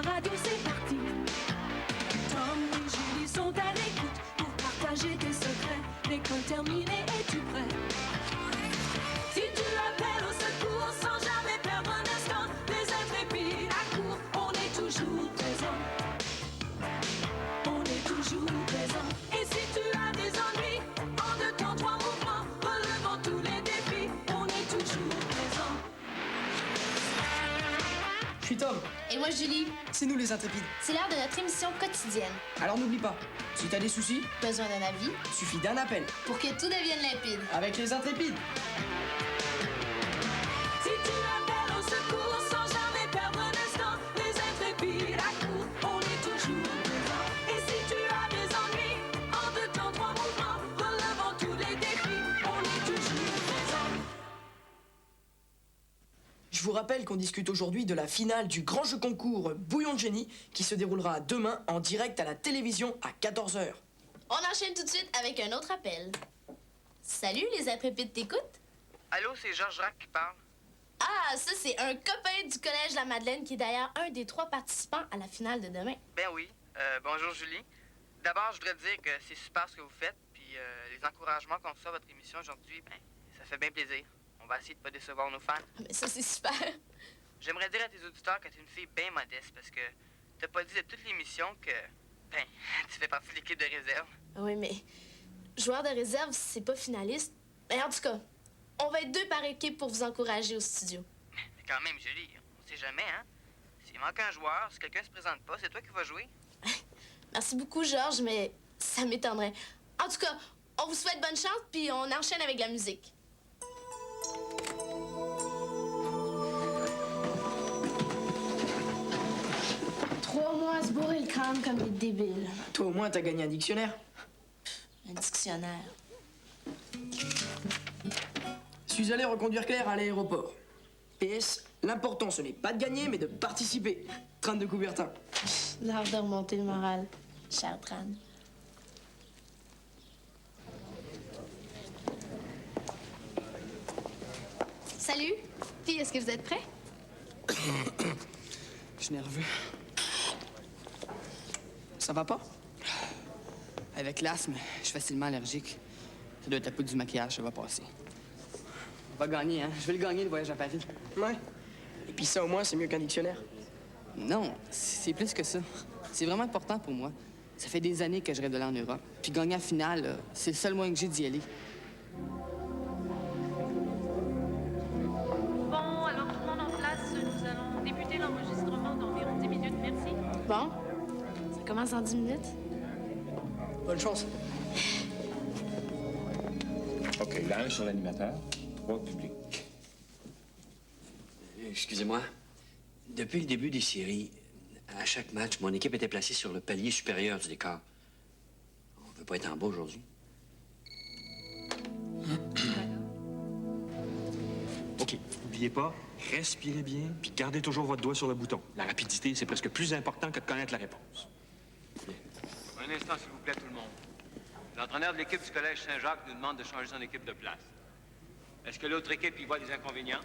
la radio, c'est parti. Tom et Julie sont à l'écoute pour partager tes secrets. L'école terminée, es-tu prêt? Si tu appelles au secours sans jamais perdre un instant, les intrépides accourent, on est toujours présent. On est toujours présent. Et si tu as des ennuis, en 2 temps, 3 mouvements, relevant tous les défis, on est toujours présent. Je suis Tom. Et moi, Julie. C'est nous les intrépides. C'est l'heure de notre émission quotidienne. Alors n'oublie pas, si t'as des soucis, Besoin d'un avis suffit d'un appel. pour que tout devienne limpide. Avec les intrépides. Si tu appelles au secours sans jamais perdre un instant, les intrépides accourent, on est toujours présent. Et si tu as des ennuis, en 2 temps, 3 mouvements, relevant tous les défis, on est toujours présent. Je vous rappelle qu'on discute aujourd'hui de la finale du grand jeu concours Bouillon de génie qui se déroulera demain en direct à la télévision à 14h. On enchaîne tout de suite avec un autre appel. Salut, les intrépides t'écoutent? Allô, c'est Georges Rack qui parle. Ah, ça, c'est un copain du Collège La Madeleine qui est d'ailleurs un des 3 participants à la finale de demain. Ben oui. Bonjour, Julie. D'abord, je voudrais te dire que c'est super ce que vous faites, puis les encouragements qu'on reçoit à votre émission aujourd'hui, ben, ça fait bien plaisir. On va essayer de pas décevoir nos fans. Ah, mais ça, c'est super. J'aimerais dire à tes auditeurs que tu es une fille bien modeste, parce que t'as pas dit de toute l'émission que, ben, tu fais partie de l'équipe de réserve. Oui, mais joueur de réserve, c'est pas finaliste. Mais en tout cas, on va être 2 par équipe pour vous encourager au studio. Mais quand même, Julie, on sait jamais, hein? S'il manque un joueur, si quelqu'un se présente pas, c'est toi qui vas jouer. Merci beaucoup, Georges, mais ça m'étonnerait. En tout cas, on vous souhaite bonne chance, puis on enchaîne avec la musique. Trois mois à se bourrer le crâne comme des débiles. Toi au moins t'as gagné un dictionnaire. Un dictionnaire. Je suis allé reconduire Claire à l'aéroport. PS, l'important ce n'est pas de gagner mais de participer. Train de Coubertin. L'art de remonter le moral, cher Tran. Salut. Puis, est-ce que vous êtes prêts? Je suis nerveux. Ça va pas? Avec l'asthme, je suis facilement allergique. Ça doit être la poudre du maquillage, ça va passer. On va gagner, hein? Je vais le gagner, le voyage à Paris. Ouais. Et puis ça au moins c'est mieux qu'un dictionnaire. Non, c'est plus que ça. C'est vraiment important pour moi. Ça fait des années que je rêve d'aller en Europe. Puis gagner la finale, c'est le seul moyen que j'ai d'y aller. Bon, alors tout le monde en place, nous allons débuter l'enregistrement d'environ 10 minutes, merci. Bon, ça commence en 10 minutes. Bonne chance. OK, là, 1 sur l'animateur, 3 publics. Excusez-moi. Depuis le début des séries, à chaque match, mon équipe était placée sur le palier supérieur du décor. On ne veut pas être en bas aujourd'hui. OK, n'oubliez pas, respirez bien, puis gardez toujours votre doigt sur le bouton. La rapidité, c'est presque plus important que de connaître la réponse. Un instant, s'il vous plaît, tout le monde. L'entraîneur de l'équipe du Collège Saint-Jacques nous demande de changer son équipe de place. Est-ce que l'autre équipe y voit des inconvénients?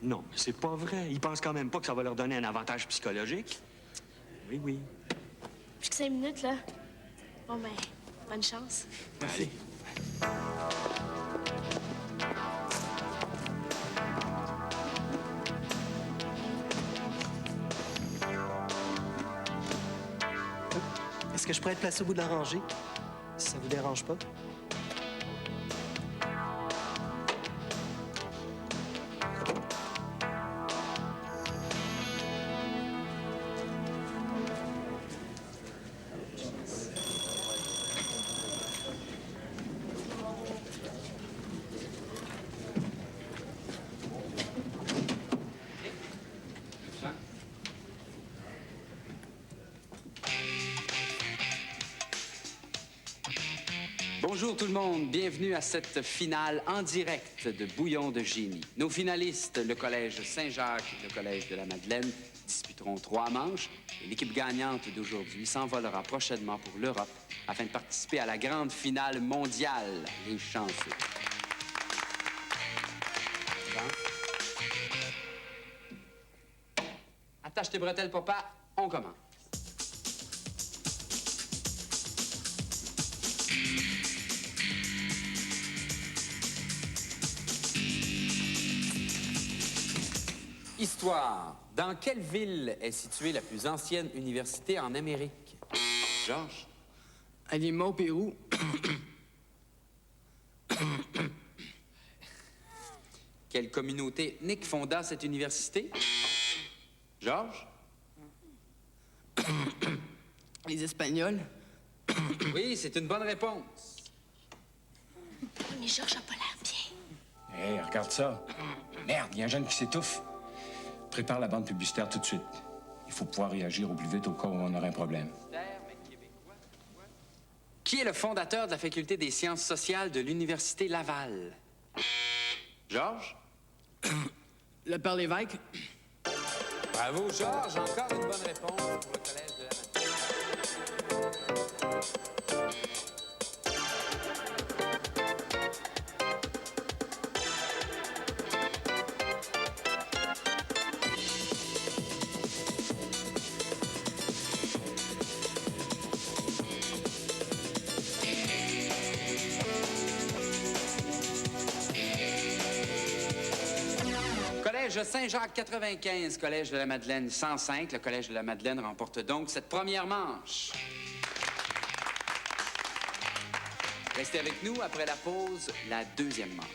Non, mais c'est pas vrai. Ils pensent quand même pas que ça va leur donner un avantage psychologique. Oui, oui. Plus que 5 minutes, là. Bon, ben, bonne chance. Allez. Est-ce que je pourrais être placé au bout de la rangée? Si ça vous dérange pas? Bonjour tout le monde, bienvenue à cette finale en direct de Bouillon de génie. Nos finalistes, le Collège Saint-Jacques et le Collège de la Madeleine, disputeront 3 manches et l'équipe gagnante d'aujourd'hui s'envolera prochainement pour l'Europe afin de participer à la grande finale mondiale. Les chanceux. Bon. Attache tes bretelles, papa. On commence. Histoire. Dans quelle ville est située la plus ancienne université en Amérique? Georges? À Lima, au Pérou. Quelle communauté ethnique fonda cette université? Georges? Les Espagnols. Oui, c'est une bonne réponse. Mais Georges a pas l'air bien. Hé, regarde ça. Merde, il y a un jeune qui s'étouffe. Prépare la bande publicitaire tout de suite. Il faut pouvoir réagir au plus vite au cas où on aurait un problème. Qui est le fondateur de la faculté des sciences sociales de l'Université Laval? Georges? Le père Lévesque. Bravo, Georges. Encore une bonne réponse pour le collège de la Collège Saint-Jacques 95, Collège de la Madeleine 105. Le Collège de la Madeleine remporte donc cette première manche. Restez avec nous après la pause, la deuxième manche.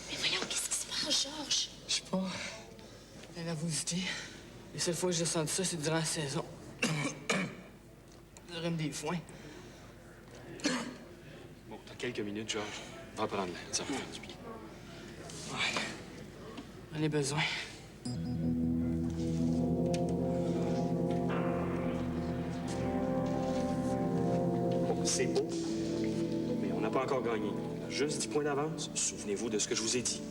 Mais voyons, qu'est-ce qui se passe, Georges? Je sais pas. La nervosité. Les seules fois que j'ai senti ça, c'est durant la saison. Le rhume des foins. Bon, t'as quelques minutes, Georges. Va prendre l'air, ça va faire du bien. Ouais. J'en ai besoin. Bon, c'est beau, mais on n'a pas encore gagné. On a juste 10 points d'avance. Souvenez-vous de ce que je vous ai dit.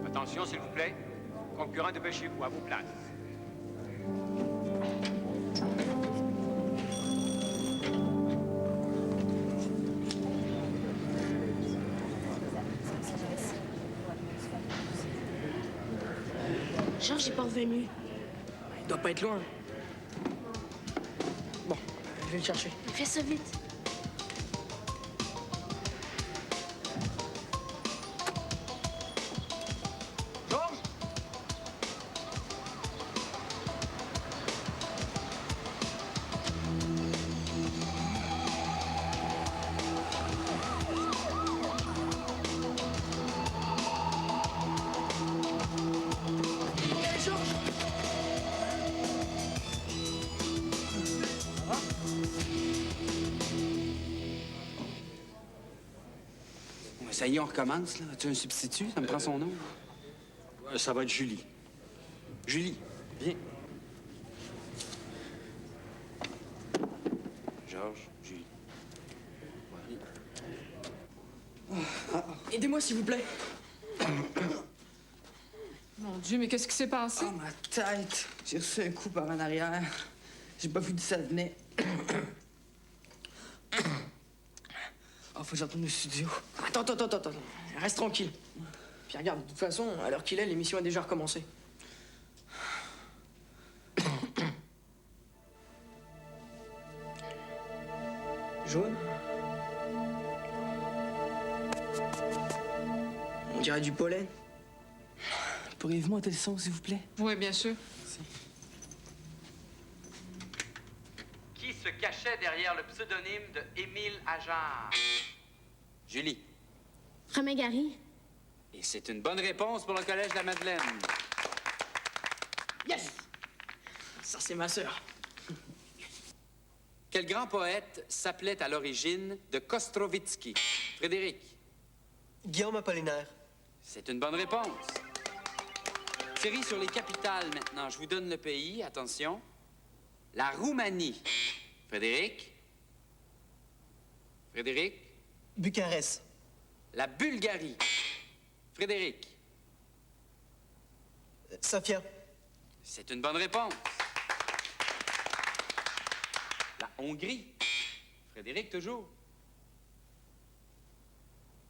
Attention, s'il vous plaît. Concurrents, dépêchez-vous, à vos places. Georges n'est pas revenu. Il doit pas être loin. Bon, je vais le chercher. Fais ça vite. Georges? Hey, Georges! Ça va? Ça y est, on recommence, là. As-tu un substitut? Ça me prend son nom. Ça va être Julie. Julie, viens. Georges, Julie. Aidez-moi, s'il vous plaît. Mon Dieu, mais qu'est-que qui s'est passé? Oh, ma tête! J'ai reçu un coup par en arrière. J'ai pas vu d'où ça venait. Oh, faut que j'entourne au studio. Attends. Reste tranquille. Puis regarde, de toute façon, à l'heure qu'il est, l'émission a déjà recommencé. Jaune? On dirait du pollen. Pourriez-vous monter le son, s'il vous plaît? Oui, bien sûr. Qui se cachait derrière le pseudonyme de Émile Ajar? Julie. Romain Gary. Et c'est une bonne réponse pour le Collège de la Madeleine. Yes! Ça, c'est ma sœur. Quel grand poète s'appelait à l'origine de Kostrovitsky? Frédéric. Guillaume Apollinaire. C'est une bonne réponse. Série sur les capitales maintenant. Je vous donne le pays. Attention. La Roumanie. Frédéric. Frédéric. Bucarest. La Bulgarie. Frédéric. Sofia. C'est une bonne réponse. La Hongrie. Frédéric, toujours.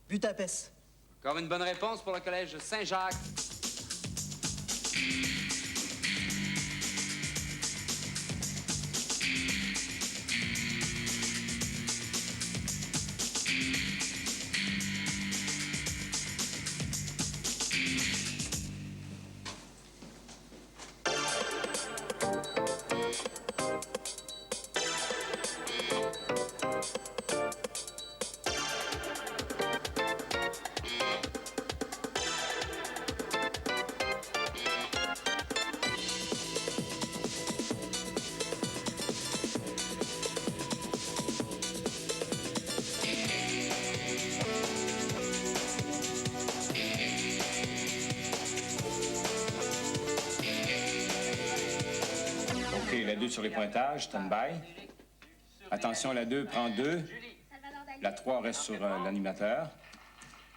Budapest. Encore une bonne réponse pour le collège Saint-Jacques. OK, la 2 sur les pointages, stand-by. Attention, la 2 prend 2. La 3 reste sur l'animateur.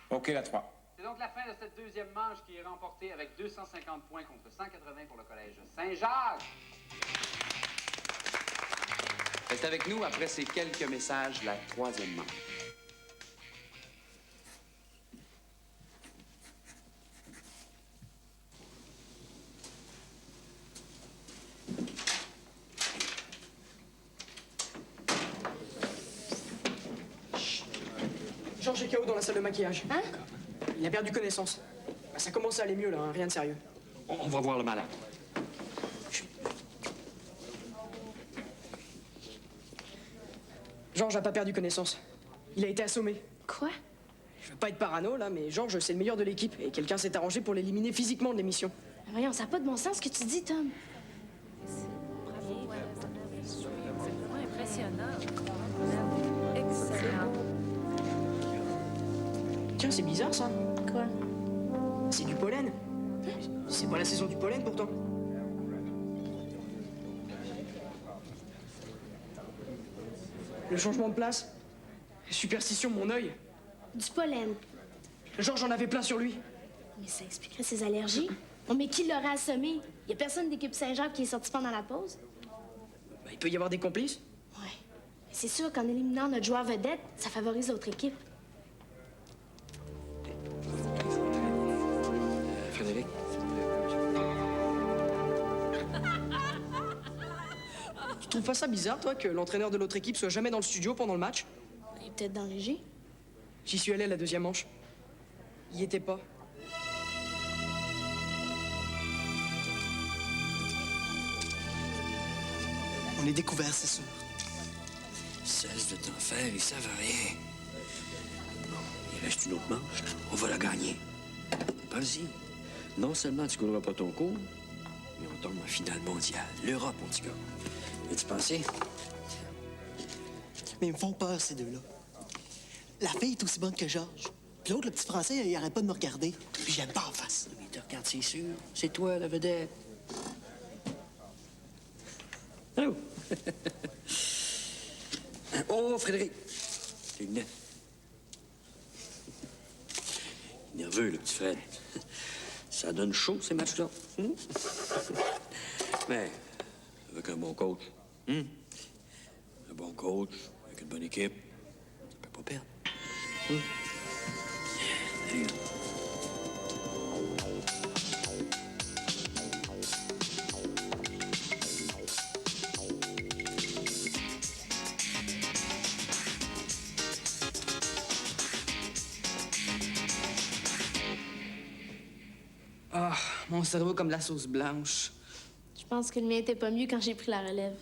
OK, la 3. C'est donc la fin de cette deuxième manche qui est remportée avec 250 points contre 180 pour le collège Saint-Jacques. Restez avec nous après ces quelques messages, la troisième manche. Georges est KO dans la salle de maquillage. Hein? Il a perdu connaissance. Bah, ça commence à aller mieux, là, hein, rien de sérieux. On va voir le malade. Georges n'a pas perdu connaissance. Il a été assommé. Quoi? Je veux pas être parano, là, mais Georges, c'est le meilleur de l'équipe. Et quelqu'un s'est arrangé pour l'éliminer physiquement de l'émission. Voyons, ça n'a pas de bon sens ce que tu dis, Tom. Bravo, c'est vraiment impressionnant. Excellent. Tiens, c'est bizarre, ça. Quoi? C'est du pollen. C'est pas la saison du pollen, pourtant. Le changement de place. Superstition, mon œil. Du pollen. Georges en avait plein sur lui. Mais ça expliquerait ses allergies. Oh, mais qui l'aurait assommé? Y a personne d'équipe Saint-Jacques qui est sorti pendant la pause? Bah, il peut y avoir des complices. Ouais. Mais c'est sûr qu'en éliminant notre joueur vedette, ça favorise l'autre équipe. Frédéric? Tu trouves pas ça bizarre, toi, que l'entraîneur de l'autre équipe soit jamais dans le studio pendant le match? Il est peut-être dans les G. J'y suis allé la deuxième manche. Il y était pas. On est découvert, c'est sûr. Cesse de t'en faire, ils savent rien. Bon, il reste une autre manche. On va la gagner. Vas-y. Non seulement tu couleras pas ton cours, mais on tombe en finale mondiale. L'Europe, mon petit gars. As-tu pensé? Mais ils me font peur, ces deux-là. La fille est aussi bonne que Georges. Puis l'autre, le petit Français, il arrête pas de me regarder. Puis j'aime pas en face. Mais te regarde, c'est sûr. C'est toi, la vedette. Oh! Oh, Frédéric! Les lunettes. Nerveux, le petit Fred. Ça donne chaud, ces matchs-là. Mais, avec un bon coach. Un bon coach, avec une bonne équipe, ça peut pas perdre. Allez, là. Ah, mon cerveau comme de la sauce blanche. Je pense que le mien était pas mieux quand j'ai pris la relève.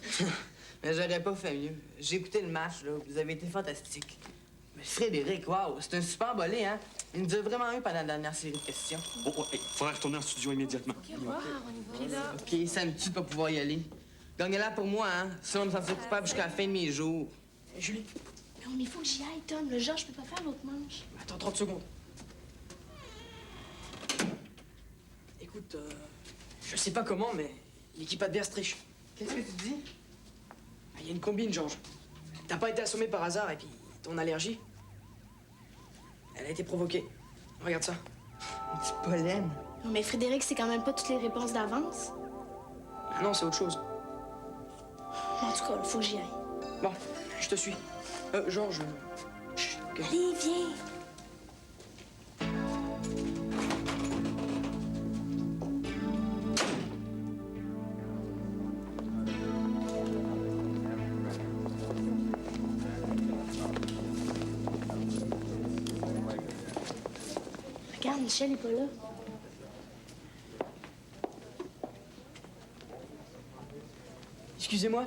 Mais j'aurais pas fait mieux. J'ai écouté le match, là. Vous avez été fantastique. Mais Frédéric, waouh, c'est un super bolé, hein? Il nous a vraiment eu pendant la dernière série de questions. Oh, hey, faudrait retourner en studio immédiatement. Puis là, OK, ça me tue de pas pouvoir y aller. Gagnez-la pour moi, hein? Ça, on me sentir coupable jusqu'à la fin de mes jours. Julie, Non, mais il faut que j'y aille, Tom. Le Georges peut pas faire l'autre manche. attends 30 secondes. Écoute, je sais pas comment, mais l'équipe adverse triche. Qu'est-ce que tu dis? Il y a une combine, Georges. T'as pas été assommé par hasard et puis ton allergie. Elle a été provoquée. Regarde ça. Du pollen. Mais Frédéric, c'est quand même pas toutes les réponses d'avance. Ah non, c'est autre chose. En tout cas, il faut que j'y aille. Bon, je te suis. Georges... Chut, ok. Allez, viens. Regarde, Michel est pas là. Excusez-moi,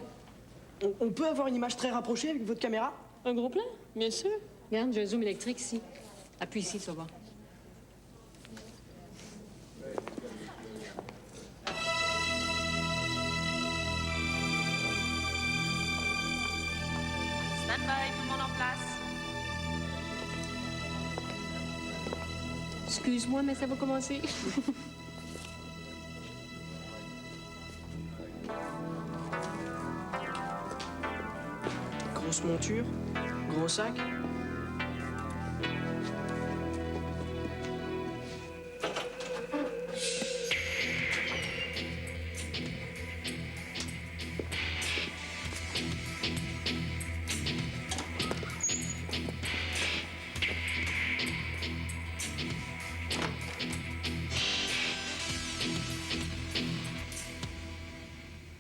on peut avoir une image très rapprochée avec votre caméra? Un gros plan? Bien sûr. Regarde, j'ai un zoom électrique ici. Appuie ici, tu vas voir. Stand by, tout le monde en place. Excuse-moi, mais ça va commencer. Grosse monture, gros sac.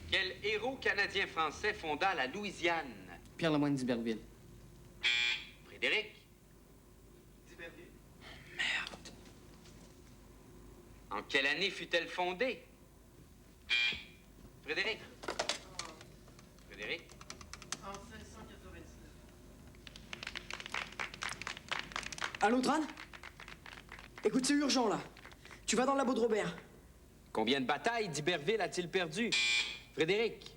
Quel héros canadien-français fonda la Louisiane? Pierre Lemoyne d'Iberville. Frédéric? D'Iberville. Merde. En quelle année fut-elle fondée? Frédéric? Frédéric? En 1699. Allô, Tran? Écoute, c'est urgent, là. Tu vas dans le labo de Robert. Combien de batailles d'Iberville a-t-il perdu? Frédéric?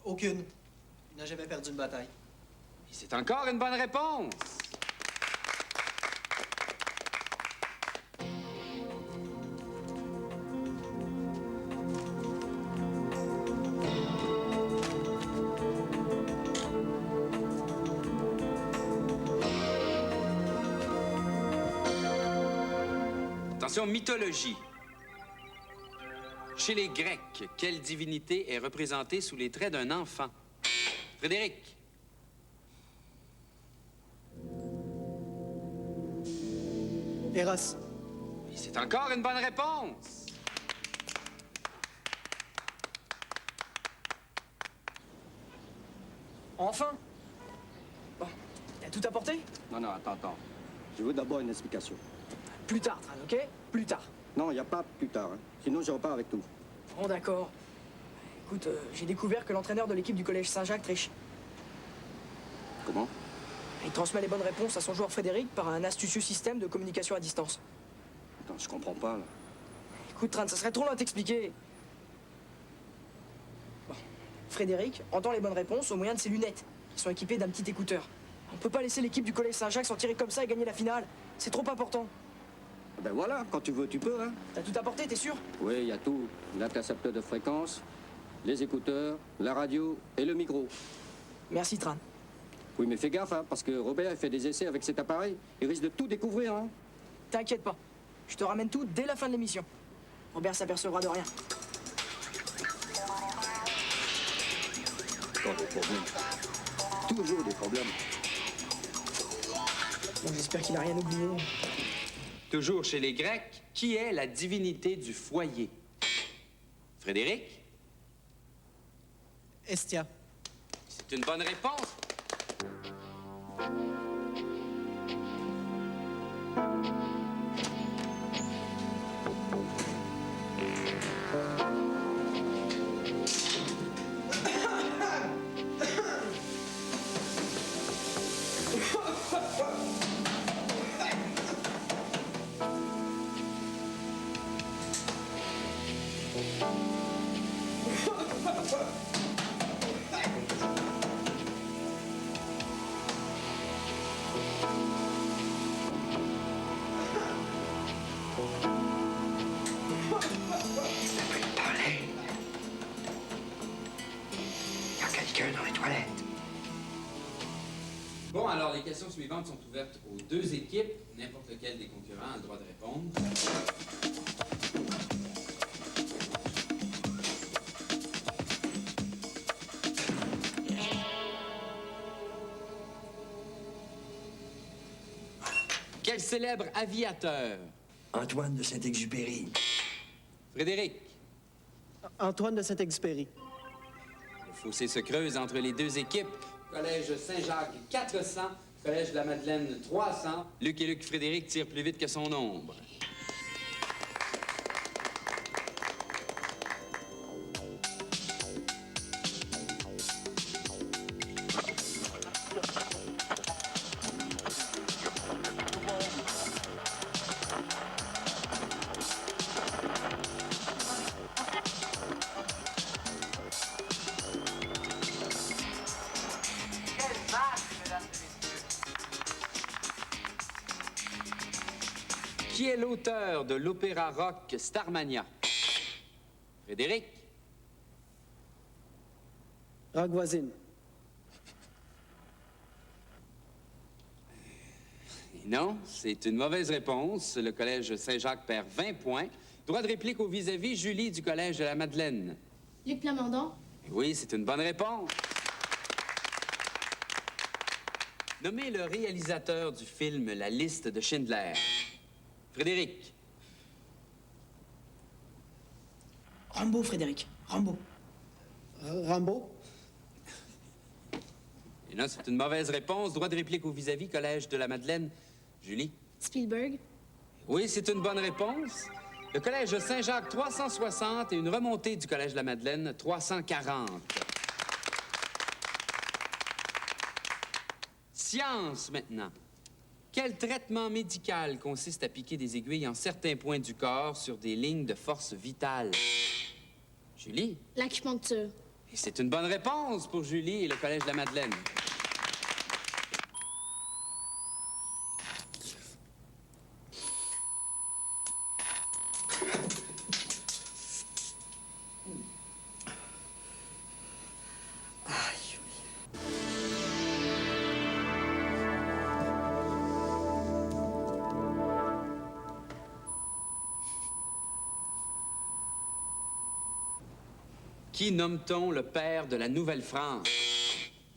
Aucune. Il n'a jamais perdu une bataille. Et c'est encore une bonne réponse. Attention, mythologie. Chez les Grecs, quelle divinité est représentée sous les traits d'un enfant? Frédéric? Eros. Et c'est encore une bonne réponse. Enfin? Bon, t'as tout apporté? Non, attends. Je veux d'abord une explication. Plus tard, Tran, ok? Plus tard. Non, il n'y a pas plus tard. Hein. Sinon, je repars avec tout. Bon, d'accord. Écoute, j'ai découvert que l'entraîneur de l'équipe du collège Saint-Jacques triche. Comment? Il transmet les bonnes réponses à son joueur Frédéric par un astucieux système de communication à distance. Attends, je comprends pas, là. Écoute, Tran, ça serait trop long à t'expliquer. Bon. Frédéric entend les bonnes réponses au moyen de ses lunettes, qui sont équipées d'un petit écouteur. On peut pas laisser l'équipe du collège Saint-Jacques s'en tirer comme ça et gagner la finale. C'est trop important. Ben voilà, quand tu veux, tu peux, hein. T'as tout apporté, t'es sûr? Oui, il y a tout. L'intercepteur de fréquence, les écouteurs, la radio et le micro. Merci, Tran. Oui, mais fais gaffe, hein, parce que Robert fait des essais avec cet appareil. Il risque de tout découvrir, hein. T'inquiète pas. Je te ramène tout dès la fin de l'émission. Robert s'apercevra de rien. Encore des problèmes. Toujours des problèmes. Bon, j'espère qu'il a rien oublié. Toujours chez les Grecs, qui est la divinité du foyer? Frédéric? Estia. C'est une bonne réponse. Bon, alors les questions suivantes sont ouvertes aux deux équipes. N'importe lequel des concurrents a le droit de répondre. Quel célèbre aviateur? Antoine de Saint-Exupéry. Frédéric. Antoine de Saint-Exupéry. Le fossé se creuse entre les deux équipes. Collège Saint-Jacques, 400. Collège de la Madeleine, 300. Luc et Luc Frédéric tirent plus vite que son ombre. Qui est l'auteur de l'opéra rock Starmania? Frédéric? Rock voisine. Non, c'est une mauvaise réponse. Le Collège Saint-Jacques perd 20 points. Droit de réplique au vis-à-vis, Julie du Collège de la Madeleine. Luc Plamondon. Oui, c'est une bonne réponse. Nommez le réalisateur du film La liste de Schindler. Frédéric. Rambo, Frédéric. Rambo. Rambo. Et non, c'est une mauvaise réponse. Droit de réplique au vis-à-vis, Collège de la Madeleine. Julie. Spielberg. Oui, c'est une bonne réponse. Le Collège Saint-Jacques, 360 et une remontée du Collège de la Madeleine, 340. Science, maintenant. Quel traitement médical consiste à piquer des aiguilles en certains points du corps sur des lignes de force vitale? Julie? L'acupuncture. Et c'est une bonne réponse pour Julie et le Collège de la Madeleine. Qui nomme-t-on le père de la Nouvelle-France?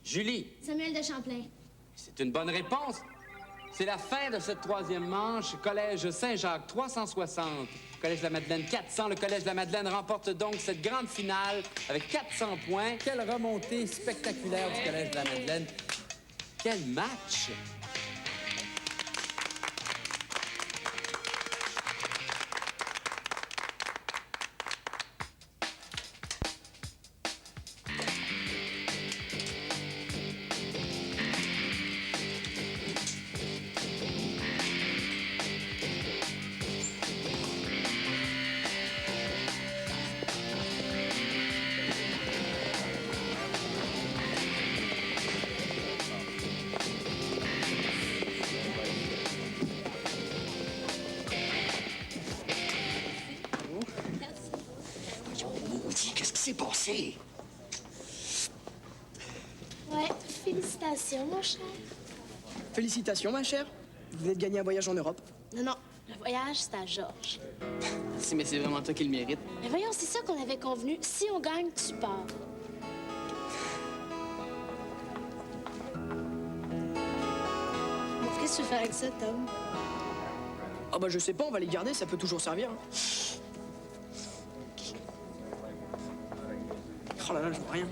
Julie. Samuel de Champlain. C'est une bonne réponse. C'est la fin de cette troisième manche. Collège Saint-Jacques, 360. Collège de la Madeleine, 400. Le Collège de la Madeleine remporte donc cette grande finale avec 400 points. Quelle remontée spectaculaire du Collège de la Madeleine. Quel match! Qu'est-ce qui s'est passé? Ouais, félicitations, mon cher. Félicitations, ma chère. Vous venez de gagner un voyage en Europe. Non, non, le voyage, c'est à Georges. Si, mais c'est vraiment toi qui le mérite. Mais voyons, c'est ça qu'on avait convenu. Si on gagne, tu pars. Bon, qu'est-ce que tu veux faire avec ça, Tom? Ah bah je sais pas, on va les garder, ça peut toujours servir. Hein. Oh là là, je vois rien.